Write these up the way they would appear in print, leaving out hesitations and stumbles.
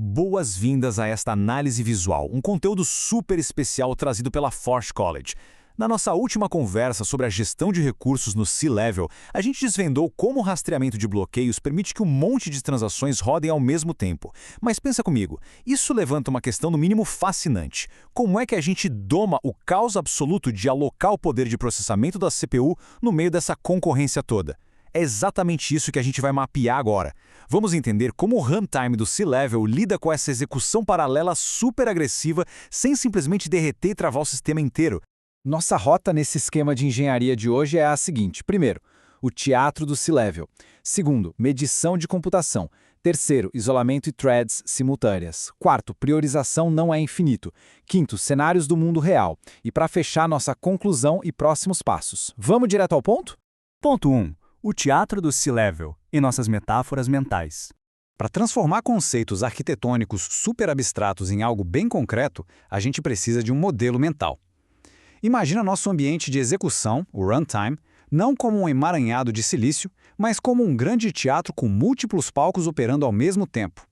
boas-vindas a esta análise visual, um conteúdo super especial trazido pela Forge College. Na nossa última conversa sobre a gestão de recursos no C-Level, a gente desvendou como o rastreamento de bloqueios permite que um monte de transações rodem ao mesmo tempo. Mas pensa comigo, isso levanta uma questão no mínimo fascinante. Como é que a gente doma o caos absoluto de alocar o poder de processamento da CPU no meio dessa concorrência toda? É exatamente isso que a gente vai mapear agora. Vamos entender como o runtime do C-Level lida com essa execução paralela super agressiva sem simplesmente derreter e travar o sistema inteiro. Nossa rota nesse esquema de engenharia de hoje é a seguinte. Primeiro, o teatro do C-Level. Segundo, medição de computação. Terceiro, isolamento e threads simultâneas. Quarto, priorização não é infinito. Quinto, cenários do mundo real. E para fechar nossa conclusão e próximos passos. Vamos direto ao ponto? Ponto 1. O teatro do C-Level e nossas metáforas mentais. Para transformar conceitos arquitetônicos super abstratos em algo bem concreto, a gente precisa de um modelo mental. Imagina nosso ambiente de execução, o runtime, não como um emaranhado de silício, mas como um grande teatro com múltiplos palcos operando ao mesmo tempo.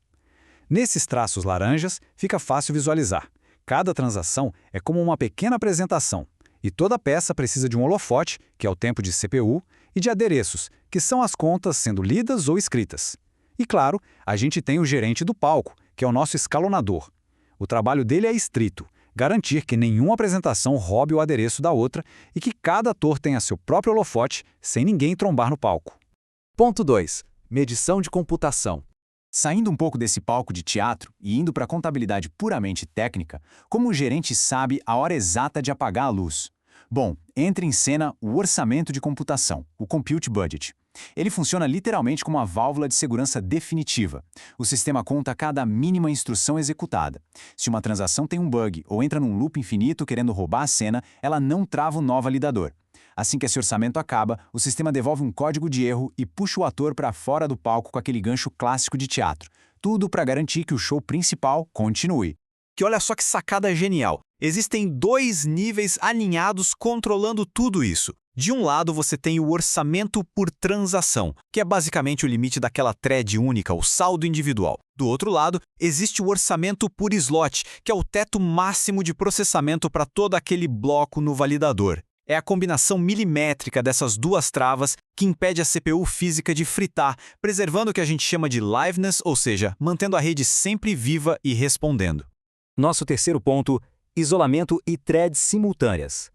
Nesses traços laranjas, fica fácil visualizar. Cada transação é como uma pequena apresentação, e toda peça precisa de um holofote, que é o tempo de CPU, e de adereços, que são as contas sendo lidas ou escritas. E claro, a gente tem o gerente do palco, que é o nosso escalonador. O trabalho dele é estrito, garantir que nenhuma apresentação roube o adereço da outra e que cada ator tenha seu próprio holofote sem ninguém trombar no palco. Ponto 2. Medição de computação. Saindo um pouco desse palco de teatro e indo para a contabilidade puramente técnica, como o gerente sabe a hora exata de apagar a luz? Bom, entra em cena o orçamento de computação, o Compute Budget. Ele funciona literalmente como uma válvula de segurança definitiva. O sistema conta cada mínima instrução executada. Se uma transação tem um bug ou entra num loop infinito querendo roubar a cena, ela não trava o nó validador. Assim que esse orçamento acaba, o sistema devolve um código de erro e puxa o ator para fora do palco com aquele gancho clássico de teatro. Tudo para garantir que o show principal continue. Que olha só que sacada genial. Existem dois níveis alinhados controlando tudo isso. De um lado, você tem o orçamento por transação, que é basicamente o limite daquela thread única, o saldo individual. Do outro lado, existe o orçamento por slot, que é o teto máximo de processamento para todo aquele bloco no validador. É a combinação milimétrica dessas duas travas que impede a CPU física de fritar, preservando o que a gente chama de liveness, ou seja, mantendo a rede sempre viva e respondendo. Nosso terceiro ponto, isolamento e threads simultâneas.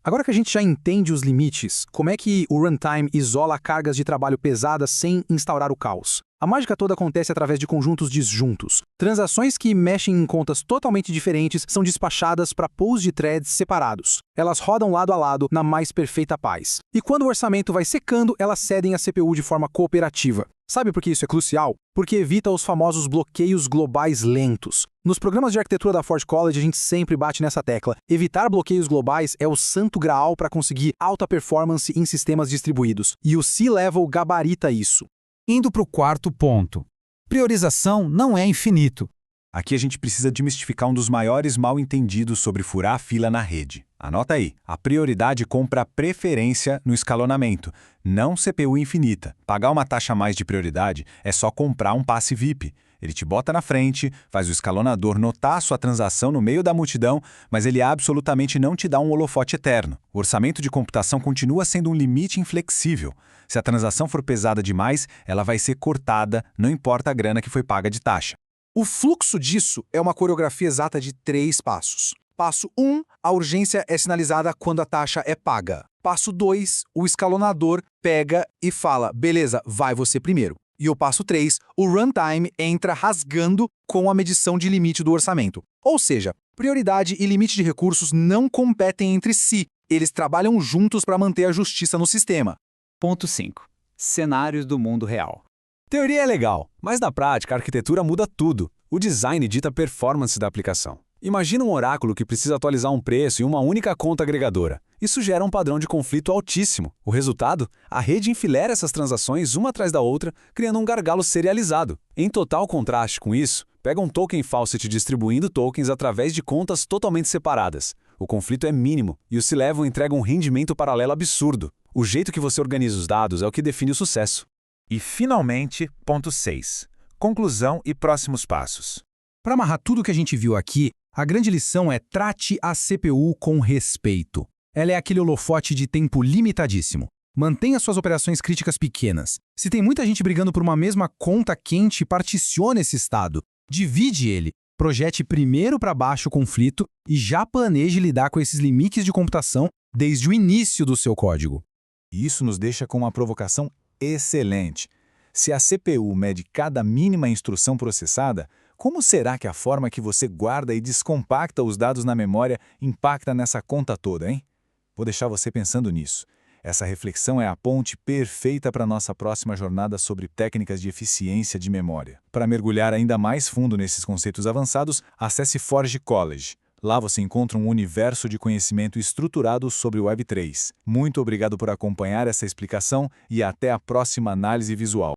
Agora que a gente já entende os limites, como é que o runtime isola cargas de trabalho pesadas sem instaurar o caos? A mágica toda acontece através de conjuntos disjuntos. Transações que mexem em contas totalmente diferentes são despachadas para pools de threads separados. Elas rodam lado a lado na mais perfeita paz. E quando o orçamento vai secando, elas cedem a CPU de forma cooperativa. Sabe por que isso é crucial? Porque evita os famosos bloqueios globais lentos. Nos programas de arquitetura da Forge College, a gente sempre bate nessa tecla. Evitar bloqueios globais é o santo graal para conseguir alta performance em sistemas distribuídos. E o C-Level gabarita isso. Indo para o quarto ponto. Priorização não é infinito. Aqui a gente precisa desmistificar um dos maiores mal-entendidos sobre furar a fila na rede. Anota aí, a prioridade compra preferência no escalonamento, não CPU infinita. Pagar uma taxa a mais de prioridade é só comprar um passe VIP. Ele te bota na frente, faz o escalonador notar sua transação no meio da multidão, mas ele absolutamente não te dá um holofote eterno. O orçamento de computação continua sendo um limite inflexível. Se a transação for pesada demais, ela vai ser cortada, não importa a grana que foi paga de taxa. O fluxo disso é uma coreografia exata de 3 passos. Passo 1, a urgência é sinalizada quando a taxa é paga. Passo 2, o escalonador pega e fala, beleza, vai você primeiro. E o passo 3, o runtime entra rasgando com a medição de limite do orçamento. Ou seja, prioridade e limite de recursos não competem entre si. Eles trabalham juntos para manter a justiça no sistema. Ponto 5. Cenários do mundo real. Teoria é legal, mas na prática a arquitetura muda tudo. O design dita a performance da aplicação. Imagina um oráculo que precisa atualizar um preço em uma única conta agregadora. Isso gera um padrão de conflito altíssimo. O resultado? A rede enfileira essas transações uma atrás da outra, criando um gargalo serializado. Em total contraste com isso, pega um token faucet distribuindo tokens através de contas totalmente separadas. O conflito é mínimo e o C-Level entrega um rendimento paralelo absurdo. O jeito que você organiza os dados é o que define o sucesso. E, finalmente, ponto 6. Conclusão e próximos passos. Para amarrar tudo o que a gente viu aqui, a grande lição é trate a CPU com respeito. Ela é aquele holofote de tempo limitadíssimo. Mantenha suas operações críticas pequenas. Se tem muita gente brigando por uma mesma conta quente, particione esse estado. Divide ele. Projete primeiro para baixo o conflito e já planeje lidar com esses limites de computação desde o início do seu código. Isso nos deixa com uma provocação excelente. Se a CPU mede cada mínima instrução processada, como será que a forma que você guarda e descompacta os dados na memória impacta nessa conta toda, hein? Vou deixar você pensando nisso. Essa reflexão é a ponte perfeita para a nossa próxima jornada sobre técnicas de eficiência de memória. Para mergulhar ainda mais fundo nesses conceitos avançados, acesse Forge College. Lá você encontra um universo de conhecimento estruturado sobre o Web3. Muito obrigado por acompanhar essa explicação e até a próxima análise visual.